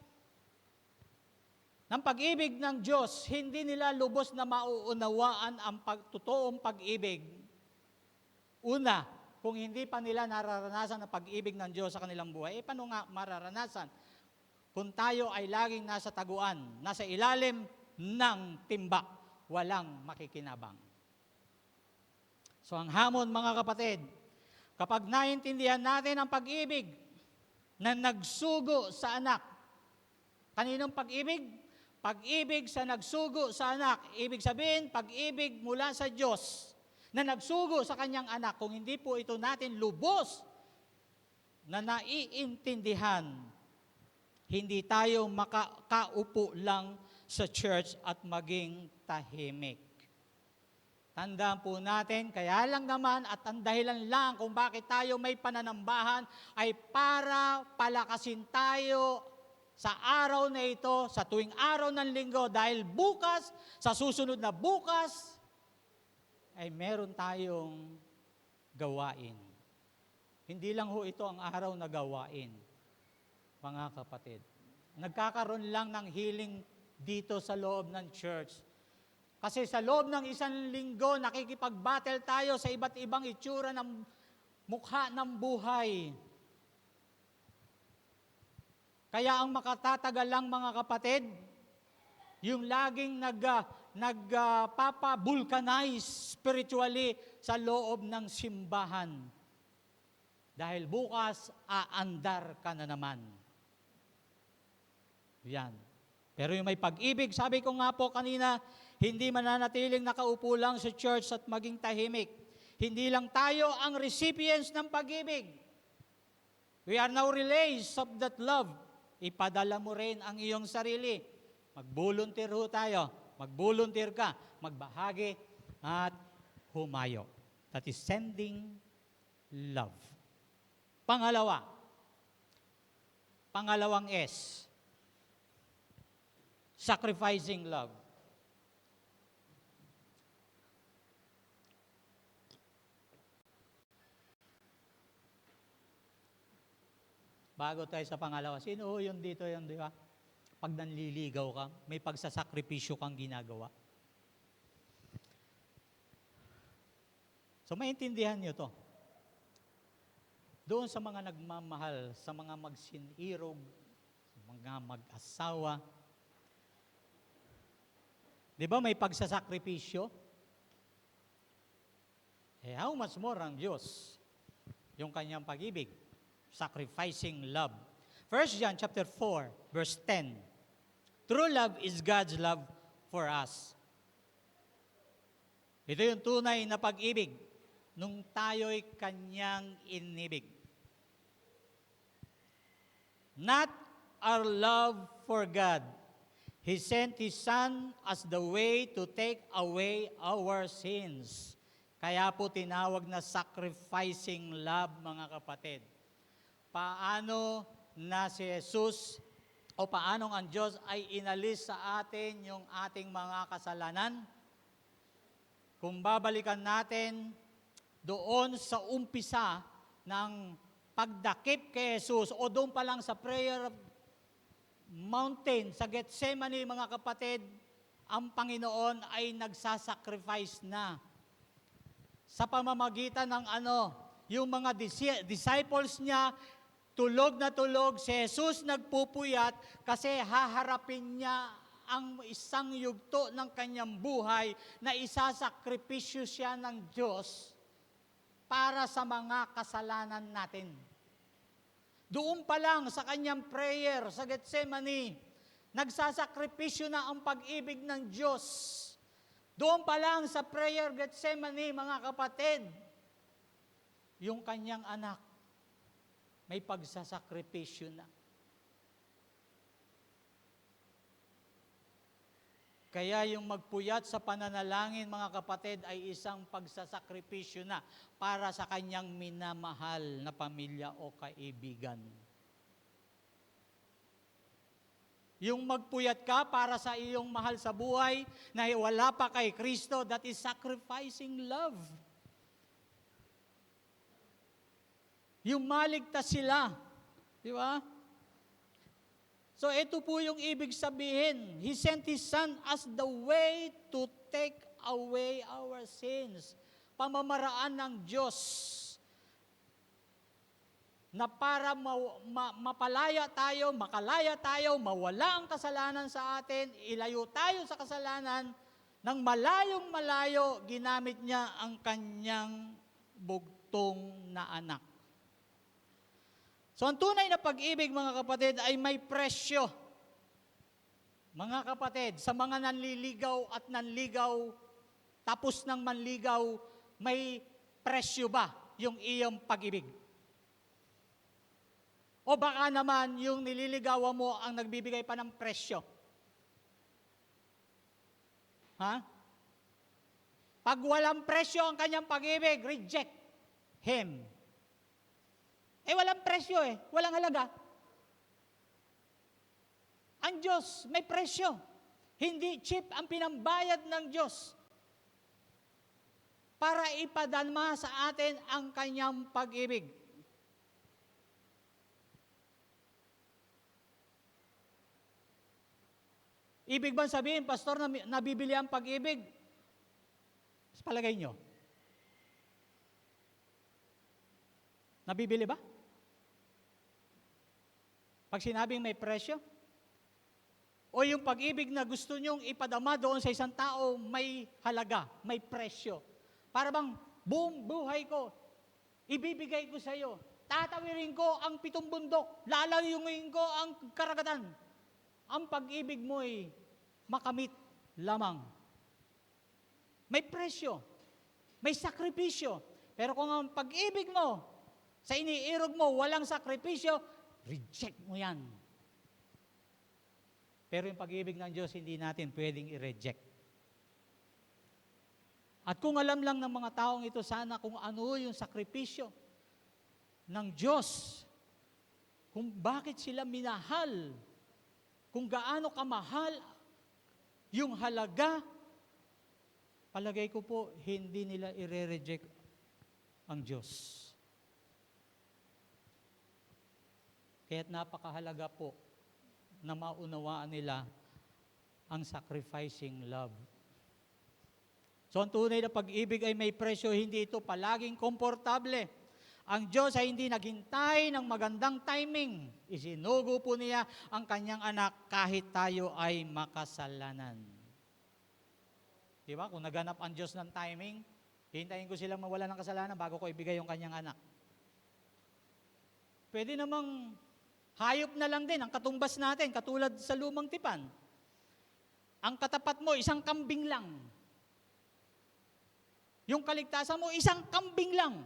ng pag-ibig ng Diyos, hindi nila lubos na mauunawaan ang totoong pag-ibig. Una, kung hindi pa nila nararanasan ang pag-ibig ng Diyos sa kanilang buhay, paano nga mararanasan? Kung tayo ay laging nasa taguan, nasa ilalim ng timba, walang makikinabang. So ang hamon, mga kapatid, kapag naintindihan natin ang pag-ibig na nagsugo sa anak, kaninong pag-ibig? Pag-ibig sa nagsugo sa anak. Ibig sabihin, pag-ibig mula sa Diyos na nagsugo sa kanyang anak. Kung hindi po ito natin lubos na naiintindihan, hindi tayo makaupo lang sa church at maging tahimik. Tandaan po natin, kaya lang naman at ang dahilan lang kung bakit tayo may pananambahan ay para palakasin tayo sa araw na ito, sa tuwing araw ng linggo, dahil bukas, sa susunod na bukas, ay meron tayong gawain. Hindi lang ho ito ang araw na gawain, mga kapatid. Nagkakaroon lang ng healing dito sa loob ng church. Kasi sa loob ng isang linggo, nakikipag-battle tayo sa iba't ibang itsura ng mukha ng buhay. Kaya ang makatatagal lang, mga kapatid, Yung laging nagpapabulkanize spiritually sa loob ng simbahan. Dahil bukas, aandar ka na naman. Yan. Pero yung may pag-ibig, sabi ko nga po kanina, hindi mananatiling nakaupo lang sa church at maging tahimik. Hindi lang tayo ang recipients ng pag-ibig. We are now relays of that love. Ipadala mo rin ang iyong sarili. Mag-volunteer ho tayo. Mag-volunteer ka. Magbahagi at humayo. That is sending love. Pangalawang S, sacrificing love. Bago tayo sa pangalawa, sino yun dito yun, di ba? Pag nanliligaw ka, may pagsasakripisyo kang ginagawa. So maintindihan nyo to. Doon sa mga nagmamahal, sa mga magsinirog, sa mga mag-asawa, di ba may pagsasakripisyo? How much more ang Diyos, yung kanyang pag-ibig, sacrificing love. 1 John chapter 4, verse 10. True love is God's love for us. Ito yung tunay na pag-ibig nung tayo'y kanyang inibig. Not our love for God. He sent His Son as the way to take away our sins. Kaya po tinawag na sacrificing love, mga kapatid. Paano na si Jesus o paano ang Diyos ay inalis sa atin yung ating mga kasalanan? Kung babalikan natin doon sa umpisa ng pagdakip kay Jesus o doon pa lang sa prayer mountain, sa Gethsemane, mga kapatid, ang Panginoon ay nagsasacrifice na. Sa pamamagitan ng yung mga disciples niya, tulog na tulog, si Jesus nagpupuyat kasi haharapin niya ang isang yugto ng kanyang buhay na isasakripisyo siya ng Diyos para sa mga kasalanan natin. Doon pa lang sa kanyang prayer sa Gethsemane, nagsasakripisyo na ang pag-ibig ng Diyos. Doon pa lang sa prayer Gethsemane, mga kapatid, yung kanyang anak, may pagsasakripisyo na. Kaya yung magpuyat sa pananalangin, mga kapatid, ay isang pagsasakripisyo na para sa kanyang minamahal na pamilya o kaibigan. Yung magpuyat ka para sa iyong mahal sa buhay na wala pa kay Kristo, that is sacrificing love. Yung maligtas sila, di ba? So ito po yung ibig sabihin. He sent His Son as the way to take away our sins. Pamamaraan ng Diyos na para makalaya tayo, mawala ang kasalanan sa atin, ilayo tayo sa kasalanan, nang malayong malayo, ginamit niya ang kanyang bugtong na anak. So ang tunay na pag-ibig, mga kapatid, ay may presyo. Mga kapatid, sa mga nanliligaw at nanligaw, tapos ng manligaw, may presyo ba yung iyong pag-ibig? O baka naman yung nililigawan mo ang nagbibigay pa ng presyo? Ha? Pag walang presyo ang kanyang pag-ibig, reject him. Walang presyo walang halaga. Ang Diyos may presyo. Hindi cheap ang pinambayad ng Diyos para ipadama sa atin ang kanyang pag-ibig. Ibig bang sabihin, Pastor, na nabibili ang pag-ibig? Sa palagay nyo? Nabibili ba? Pag sinabing may presyo? O o yung pag-ibig na gusto nyong ipadama doon sa isang tao may halaga, may presyo. Para bang buong buhay ko, ibibigay ko sa iyo. Tatawirin ko ang 7 bundok, lalayungin ko ang karagatan. Ang pag-ibig mo ay makamit lamang. May presyo, may sakripisyo. Pero kung ang pag-ibig mo, sa iniirog mo, walang sakripisyo, reject mo yan. Pero yung pag-ibig ng Diyos, hindi natin pwedeng i-reject. At kung alam lang ng mga taong ito, sana kung ano yung sakripisyo ng Diyos, kung bakit sila minahal, kung gaano kamahal yung halaga, palagay ko po, hindi nila i-reject ang Diyos. Kaya't napakahalaga po na maunawaan nila ang sacrificing love. So ang tunay na pag-ibig ay may presyo, hindi ito palaging komportable. Ang Diyos ay hindi naghintay ng magandang timing. Isinugo po niya ang kanyang anak kahit tayo ay makasalanan. Di ba? Kung naganap ang Diyos ng timing, hintayin ko silang mawala ng kasalanan bago ko ibigay yung kanyang anak. Pwede namang hayop na lang din ang katumbas natin, katulad sa lumang tipan. Ang katapat mo, isang kambing lang. Yung kaligtasan mo, isang kambing lang.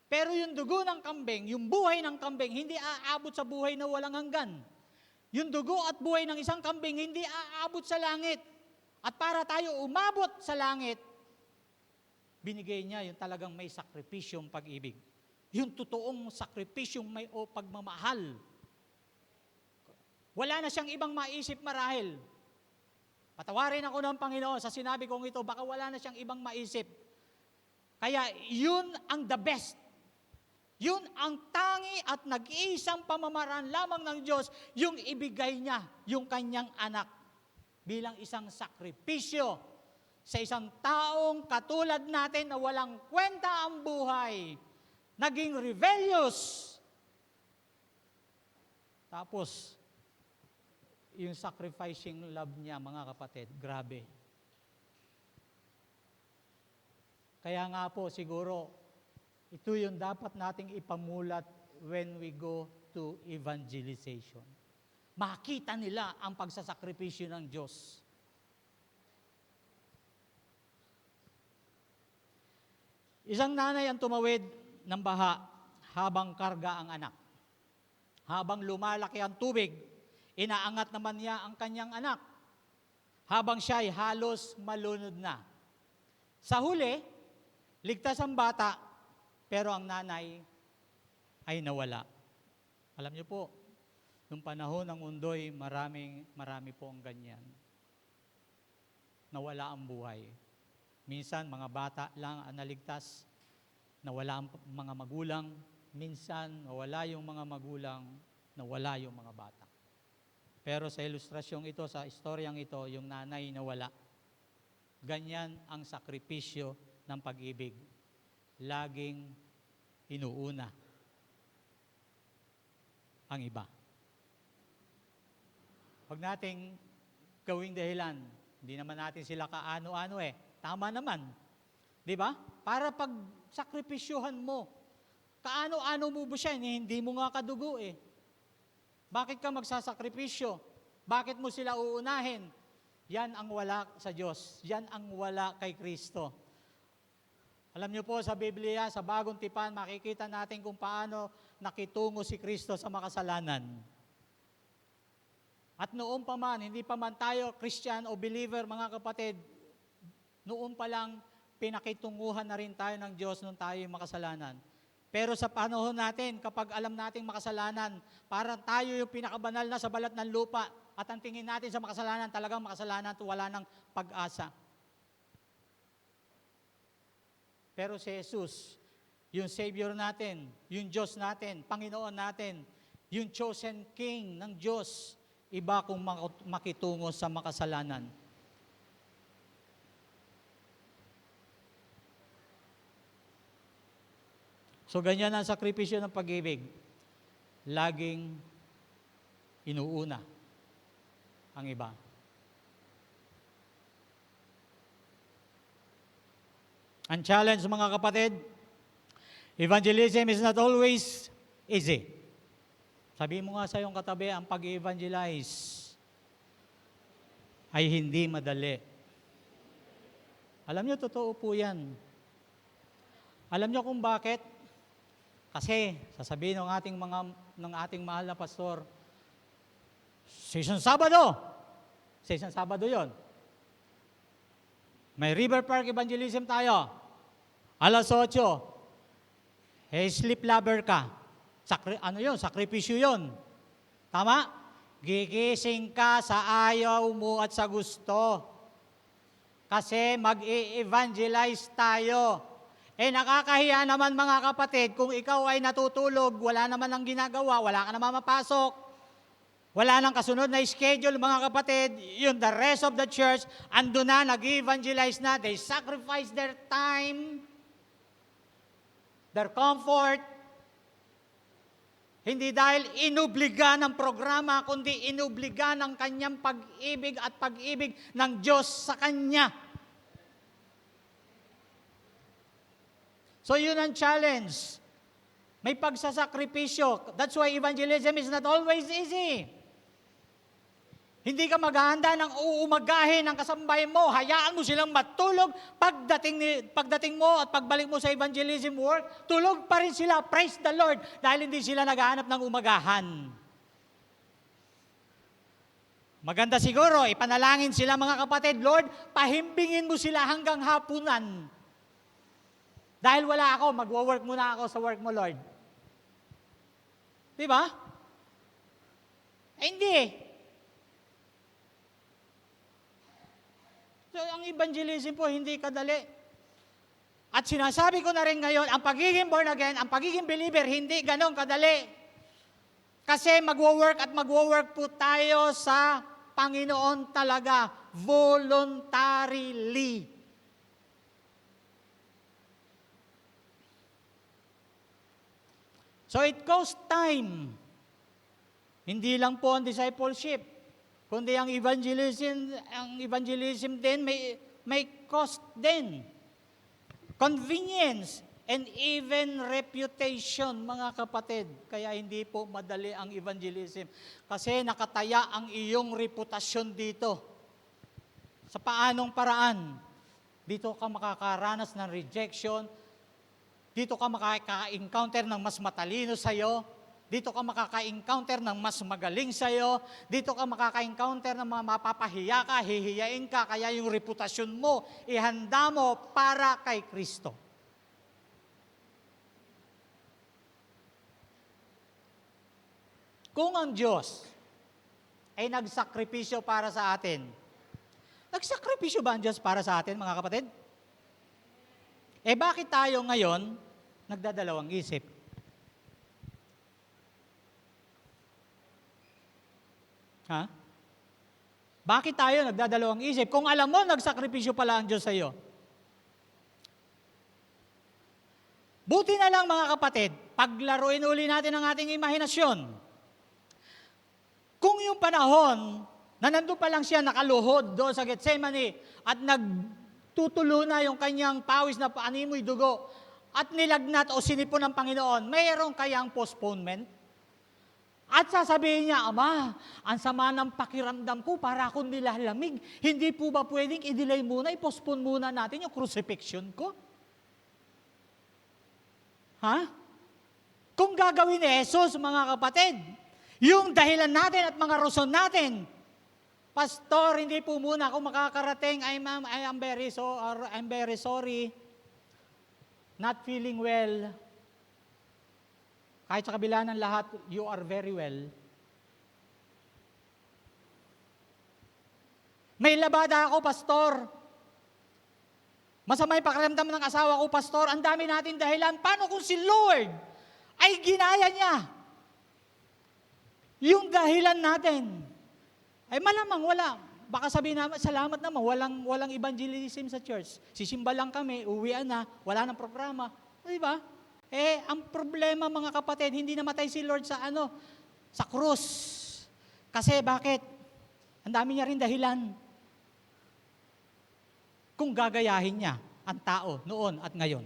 Pero yung dugo ng kambing, yung buhay ng kambing, hindi aabot sa buhay na walang hanggan. Yung dugo at buhay ng isang kambing, hindi aabot sa langit. At para tayo umabot sa langit, binigay niya yung talagang may sakripisyong pag-ibig. Yung totoong sakripisyong may pagmamahal. Wala na siyang ibang maisip marahil. Patawarin ako ng Panginoon sa sinabi kong ito, baka wala na siyang ibang maisip. Kaya yun ang the best. Yun ang tangi at nag-iisang pamamaraan lamang ng Diyos, yung ibigay niya yung kanyang anak bilang isang sakripisyo sa isang taong katulad natin na walang kwenta ang buhay, naging rebellious. Tapos, yung sacrificing love niya, mga kapatid, grabe. Kaya nga po siguro, ito yung dapat nating ipamulat when we go to evangelization. Makita nila ang pagsasakripisyo ng Diyos. Isang nanay ang tumawid ng baha habang karga ang anak. Habang lumalaki ang tubig, inaangat naman niya ang kanyang anak. Habang siya ay halos malunod na. Sa huli, ligtas ang bata, pero ang nanay ay nawala. Alam niyo po, nung panahon ng undoy, marami po ang ganyan. Nawala ang buhay. Minsan, mga bata lang ang naligtas, nawala ang mga magulang. Minsan, nawala yung mga magulang, nawala yung mga bata. Pero sa ilustrasyong ito, sa istoryang ito, yung nanay nawala. Ganyan ang sakripisyo ng pag-ibig. Laging inuuna ang iba. Huwag nating gawing dahilan. Hindi naman natin sila kaano-ano eh. Tama naman. Di ba? Para pag sakripisyuhan mo, kaano-ano mo ba siya? Hindi mo nga kadugo eh. Bakit ka magsasakripisyo? Bakit mo sila uunahin? Yan ang wala sa Diyos. Yan ang wala kay Kristo. Alam niyo po sa Biblia, sa Bagong Tipan, makikita natin kung paano nakitungo si Kristo sa makasalanan. At noon pa man, hindi pa man tayo Christian o believer, mga kapatid, noon pa lang pinakitunguhan na rin tayo ng Diyos nung tayo yung makasalanan. Pero sa panahon natin, kapag alam nating makasalanan, parang tayo yung pinakabanal na sa balat ng lupa at ang tingin natin sa makasalanan, talagang makasalanan at wala ng pag-asa. Pero si Jesus, yung Savior natin, yung Diyos natin, Panginoon natin, yung chosen King ng Diyos, iba kung makitungo sa makasalanan. So ganyan ang sakripisyo ng pag-ibig. Laging inuuna ang iba. Ang challenge, mga kapatid, evangelism is not always easy. Sabi mo nga sa iyong katabi, ang pag-evangelize ay hindi madali. Alam niyo, totoo po yan. Alam niyo kung bakit? Kasi, sasabihin ng ating mahal na pastor, sa isang Sabado yon. May River Park Evangelism tayo. Alas 8. Sleep lover ka. Sakripisyo yun. Tama? Gigising ka sa ayaw mo at sa gusto. Kasi mag-i-evangelize tayo. Nakakahiya naman mga kapatid, kung ikaw ay natutulog, wala naman ang ginagawa, wala ka naman mapasok, wala nang kasunod na schedule, mga kapatid, the rest of the church, ando na, nag-evangelize na, they sacrifice their time, their comfort, hindi dahil inubliga ng programa, kundi inubliga ng kanyang pag-ibig at pag-ibig ng Diyos sa kanya. So yun ang challenge. May pagsasakripisyo. That's why evangelism is not always easy. Hindi ka maghahanda ng uumagahin ng kasambahay mo. Hayaan mo silang matulog. Pagdating mo at pagbalik mo sa evangelism work, tulog pa rin sila. Praise the Lord. Dahil hindi sila naghahanap ng umagahan. Maganda siguro, ipanalangin sila mga kapatid, Lord, pahimbingin mo sila hanggang hapunan. Dahil wala ako, magwo-work muna ako sa work mo, Lord. Di ba? Hindi. So, ang evangelism po, hindi kadali. At sinasabi ko na rin ngayon, ang pagiging born again, ang pagiging believer, hindi ganun kadali. Kasi magwo-work po tayo sa Panginoon talaga, voluntarily. So it costs time. Hindi lang po ang discipleship, kundi ang evangelism din may cost din. Convenience and even reputation, mga kapatid. Kaya hindi po madali ang evangelism. Kasi nakataya ang iyong reputasyon dito. Sa paanong paraan? Dito ka makakaranas ng rejection. Dito ka makaka-encounter ng mas matalino sa'yo. Dito ka makaka-encounter ng mas magaling sa'yo. Dito ka makaka-encounter ng mga mapapahiya ka, hihiyain ka. Kaya yung reputasyon mo, ihanda mo para kay Kristo. Kung ang Diyos ay nagsakripisyo para sa atin, nagsakripisyo ba ang Diyos para sa atin, mga kapatid? Bakit tayo ngayon nagdadalawang isip? Ha? Bakit tayo nagdadalawang isip? Kung alam mo, nagsakripisyo pala ang Diyos sa iyo. Buti na lang mga kapatid, paglaruin uli natin ang ating imahinasyon. Kung yung panahon na nandun pa lang siya nakaluhod doon sa Getsemani at tutulo na yung kanyang pawis na paanimoy dugo at nilagnat o sinipon ng Panginoon, mayroon kayang postponement? At sasabihin niya, Ama, ang sama ng pakiramdam ko para akong nilalamig. Hindi po ba pwedeng i-delay muna, i-postpone muna natin yung crucifixion ko? Ha? Kung gagawin ni Jesus, mga kapatid, yung dahilan natin at mga rason natin, Pastor, hindi po muna ako makakarating. I am very sorry. Not feeling well. Kahit sa kabila ng lahat, you are very well. May labada ako, Pastor. Masama yung pakiramdam ng asawa ko, Pastor. Ang dami natin dahilan. Paano kung si Lord ay ginaya niya yung dahilan natin? Ay malamang wala. Baka sabihin naman, salamat naman, walang evangelism sa church. Sisimba lang kami, uwian na, wala nang programa. Di ba? Ang problema mga kapatid, hindi namatay si Lord sa sa krus. Kasi bakit? Ang dami niya rin dahilan. Kung gagayahin niya ang tao noon at ngayon.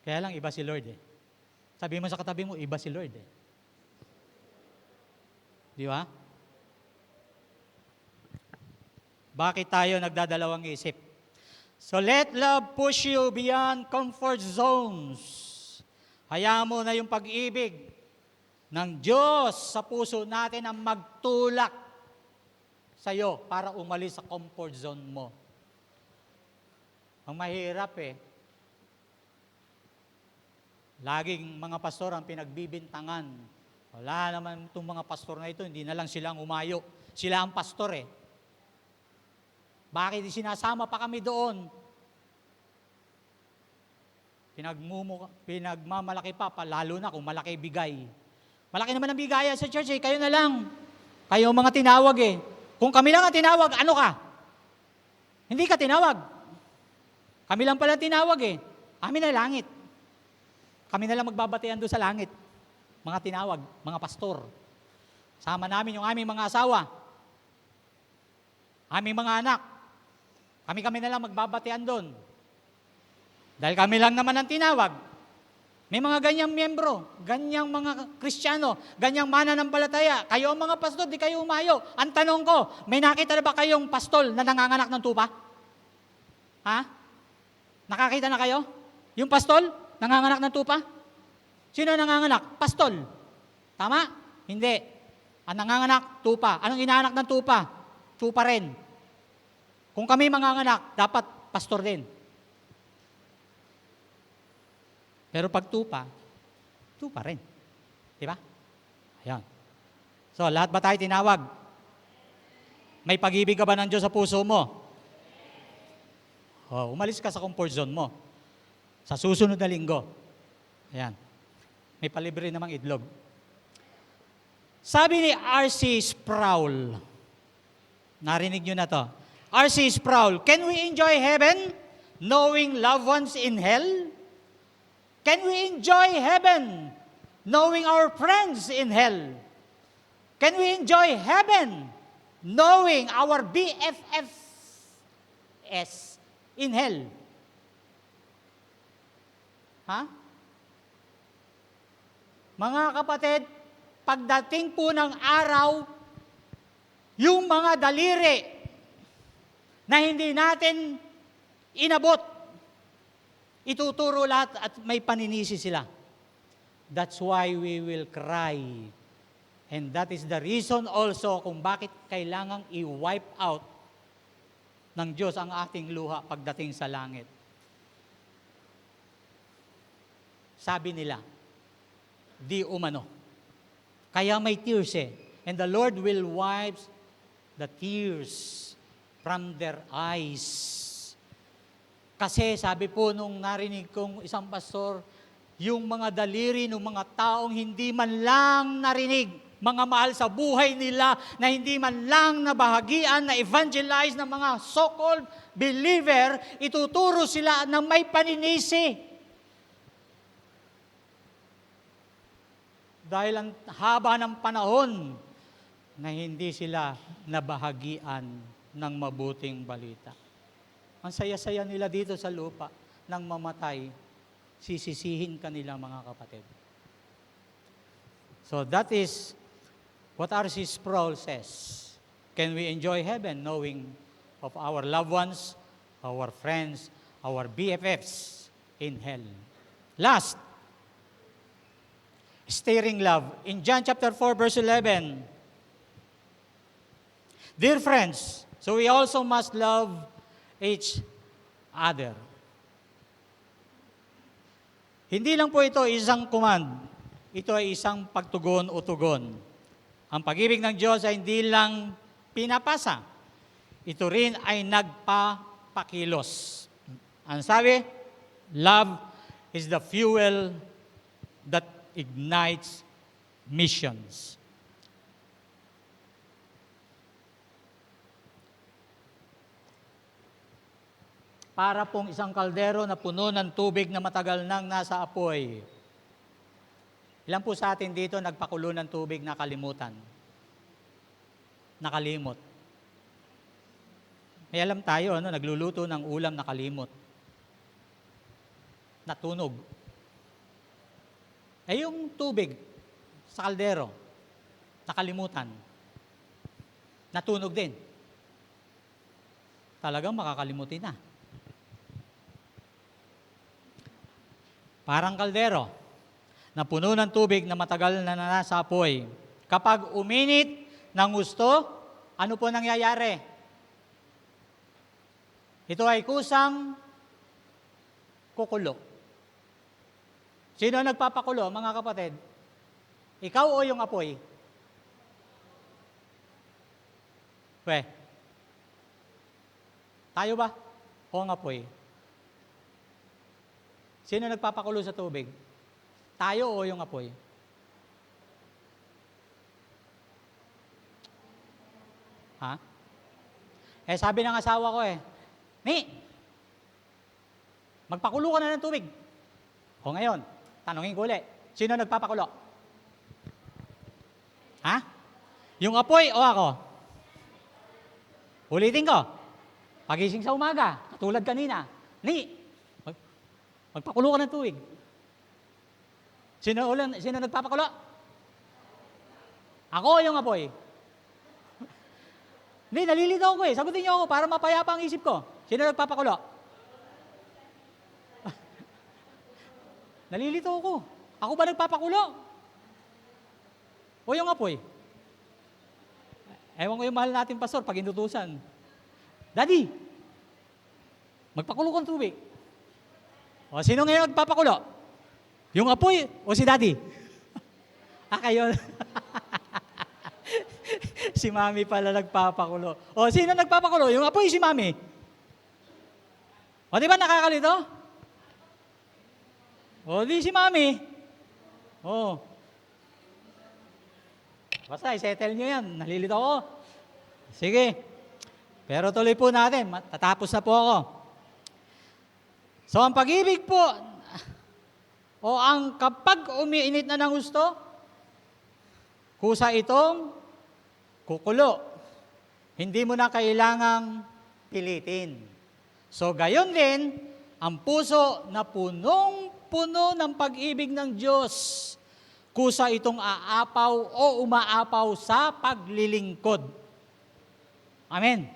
Kaya lang iba si Lord eh. Sabi mo sa katabi mo, iba si Lord eh. Di ba? Bakit tayo nagdadalawang isip? So let love push you beyond comfort zones. Hayaan mo na yung pag-ibig ng Diyos sa puso natin ang magtulak sa iyo para umalis sa comfort zone mo. Ang mahirap eh. Laging mga pastor ang pinagbibintangan. Wala naman itong mga pastor na ito, hindi na lang silang umayo. Sila ang pastor eh. Bakit sinasama pa kami doon? Pinagmamalaki pa, lalo na kung malaki bigay. Malaki naman ang bigaya sa church eh, kayo na lang. Kayo ang mga tinawag eh. Kung kami lang ang tinawag, ano ka? Hindi ka tinawag. Kami lang pala tinawag eh. Amin na langit. Kami na lang magbabatean doon sa langit. Mga tinawag, mga pastor. Sama namin yung aming mga asawa. Aming mga anak. Kami na lang magbabatean doon. Dahil kami lang naman ang tinawag. May mga ganyang miyembro, ganyang mga Kristiyano, ganyang mananampalataya. Kayo ang mga pastor, di kayo umayo. Ang tanong ko, may nakita na ba kayong pastol na nanganganak ng tupa? Ha? Nakakita na kayo? Yung pastol, nanganganak ng tupa? Sino nanganganak? Pastol. Tama? Hindi. Ang nanganganak, tupa. Anong inaanak ng tupa? Tupa rin. Kung kami manganganak, dapat pastor din. Pero pag tupa rin. Di ba? Ayan. So, lahat ba tayo tinawag? May pag-ibig ka ba ng Diyos sa puso mo? Umalis ka sa comfort zone mo. Sa susunod na linggo. Ayan. May palibre namang itlog. Sabi ni R.C. Sproul, narinig nyo na to, R.C. Sproul, can we enjoy heaven knowing loved ones in hell? Can we enjoy heaven knowing our friends in hell? Can we enjoy heaven knowing our BFFs in hell? Ha? Mga kapatid, pagdating po ng araw, yung mga daliri na hindi natin inabot, ituturo lahat at may paninisi sila. That's why we will cry. And that is the reason also kung bakit kailangang i-wipe out ng Diyos ang ating luha pagdating sa langit. Sabi nila, di umano. Kaya may tears eh. And the Lord will wipe the tears from their eyes. Kasi sabi po nung narinig kong isang pastor, yung mga daliri ng mga taong hindi man lang narinig, mga mahal sa buhay nila, na hindi man lang nabahagian, na evangelize ng mga so-called believer, ituturo sila ng may paninisi. Dahil ang haba ng panahon na hindi sila nabahagian ng mabuting balita. Ang saya-saya nila dito sa lupa nang mamatay, sisisihin kanila mga kapatid. So that is what R.C. Sproul says. Can we enjoy heaven knowing of our loved ones, our friends, our BFFs in hell? Last, stirring love. In John chapter 4, verse 11, dear friends, so we also must love each other. Hindi lang po ito isang command. Ito ay isang pagtugon o tugon. Ang pag-ibig ng Diyos ay hindi lang pinapasa. Ito rin ay nagpapakilos. Ang sabi, love is the fuel that ignites missions. Para pong isang kaldero na puno ng tubig na matagal nang nasa apoy. Ilan po sa atin dito nagpakulo ng tubig na kalimutan? Nakalimot. May alam tayo, nagluluto ng ulam nakalimot. Natunog. Yung tubig sa kaldero, nakalimutan. Natunog din. Talagang makakalimutin na. Parang kaldero na puno ng tubig na matagal na nasa apoy. Kapag uminit ng gusto, ano po nangyayari? Ito ay kusang kukulo. Sino nagpapakulo, mga kapatid? Ikaw o yung apoy? Tayo ba? O ang apoy? Sino nagpapakulo sa tubig? Tayo o yung apoy? Ha? Sabi ng asawa ko Ni, magpakulo ka na ng tubig. O ngayon, tanungin ko ulit, sino nagpapakulo? Ha? Yung apoy o ako? Ulitin ko. Pagising sa umaga, katulad kanina, Ni, magpakulo ka ng tubig. Sino nagpapakulo? Ako o yung apoy? Hindi, nalilitaw ko Sagutin niyo ako para mapayapa ang isip ko. Sino nagpapakulo? Nalilitaw ko. Ako ba nagpapakulo? O yung apoy? Ewan ko yung mahal natin pastor pag inutusan. Daddy, magpakulo kang tubig. O sino ngayon nagpapakulo? Yung apoy o si Daddy? Kayo. Si Mami pala nagpapakulo. O sino nagpapakulo? Yung apoy si Mami. O di ba nakakalito? O di si Mami. O. Basta i-settle nyo yan. Nalilito ako. Sige. Pero tuloy po natin. Tatapos na po ako. So ang pag-ibig po, o ang kapag umiinit na ng gusto, kusa itong kukulo. Hindi mo na kailangang pilitin. So gayon din, ang puso na punong-puno ng pag-ibig ng Diyos, kusa itong aapaw o umaapaw sa paglilingkod. Amen.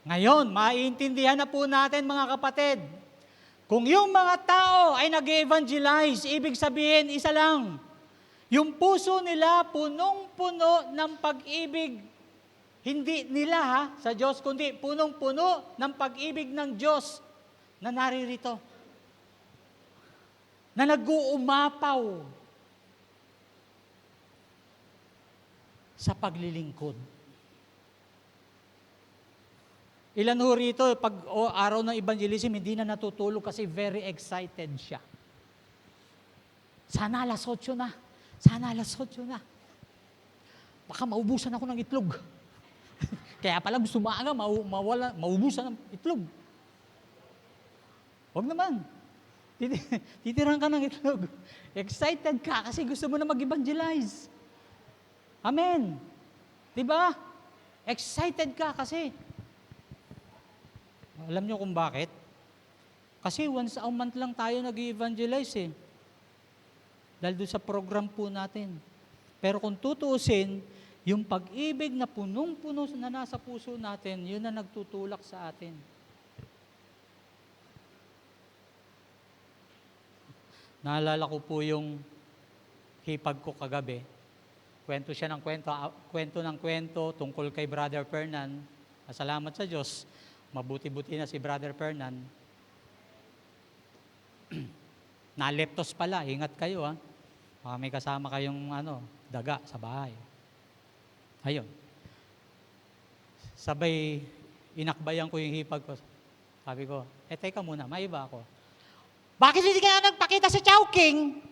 Ngayon, maiintindihan na po natin mga kapatid, kung yung mga tao ay nag-evangelize, ibig sabihin, isa lang, yung puso nila punong-puno ng pag-ibig, hindi nila sa Diyos, kundi punong-puno ng pag-ibig ng Diyos na naririto, na nag-uumapaw sa paglilingkod. Ilan ho rito, pag araw ng evangelism, hindi na natutulog kasi very excited siya. Sana alas 8 na. Sana alas 8 na. Baka maubusan ako ng itlog. Kaya pala gusto maaga, maubusan ng itlog. Huwag naman. Titirang ka ng itlog. Excited ka kasi gusto mo na mag-evangelize. Amen. Diba? Excited ka kasi. Alam niyo kung bakit? Kasi once a month lang tayo nag-evangelize Dahil doon sa program po natin. Pero kung tutuusin, yung pag-ibig na punong-puno na nasa puso natin, yun na nagtutulak sa atin. Naalala ko po yung hipag ko kagabi. Kwento siya ng kwento tungkol kay Brother Fernan. Salamat sa Diyos. Mabuti-buti na si Brother Fernan. Naleptos pala, ingat kayo Baka may kasama kayong daga sa bahay. Ayun. Sabay, inakbayan ko yung hipag ko. Sabi ko, teka muna, may iba ako. Bakit hindi ka nagpakita sa Chowking?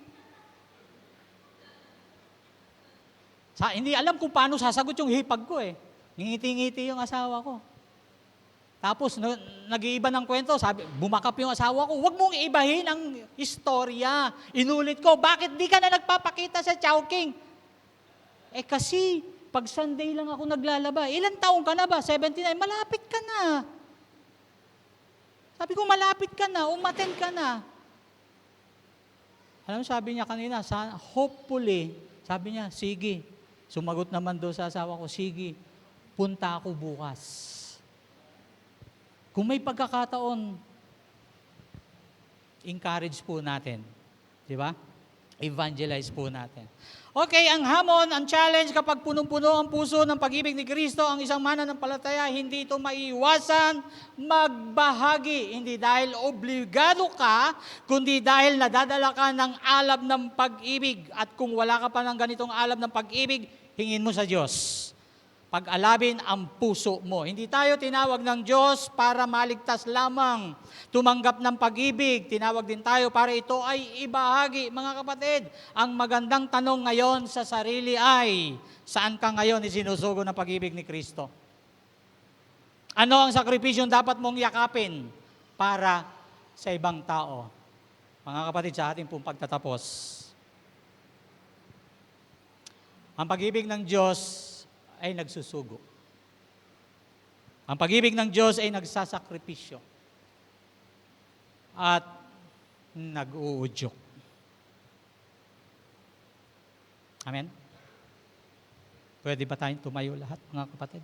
Hindi alam kung paano sasagot yung hipag ko Ngingiti-ngiti yung asawa ko. Tapos nag-iiba ng kwento, sabi, bumakap yung asawa ko, huwag mong ibahin ang istorya. Inulit ko, bakit di ka na nagpapakita sa Chowking? Kasi, pag Sunday lang ako naglalaba, ilan taong ka na ba? 79, malapit ka na. Sabi ko, malapit ka na, umattend ka na. Alam mo, sabi niya kanina, hopefully, sabi niya, sige. Sumagot naman doon sa asawa ko, sige, punta ako bukas. Kung may pagkakataon, encourage po natin. Di ba? Evangelize po natin. Okay, ang hamon, ang challenge kapag punong-puno ang puso ng pag-ibig ni Kristo, ang isang mananampalataya, hindi ito maiiwasan magbahagi. Hindi dahil obligado ka, kundi dahil nadadala ka ng alab ng pag-ibig. At kung wala ka pa ng ganitong alab ng pag-ibig, hingin mo sa Diyos. Pag-alabin ang puso mo. Hindi tayo tinawag ng Diyos para maligtas lamang, tumanggap ng pag-ibig. Tinawag din tayo para ito ay ibahagi. Mga kapatid, ang magandang tanong ngayon sa sarili ay, saan ka ngayon isinusugo ng pag-ibig ni Kristo? Ano ang sakripisyong dapat mong yakapin para sa ibang tao? Mga kapatid, sa ating pong pagtatapos, ang pag-ibig ng Diyos ay nagsusugo. Ang pag-ibig ng Diyos ay nagsasakripisyo at nag-uudyok. Amen? Pwede ba tayong tumayo lahat, mga kapatid?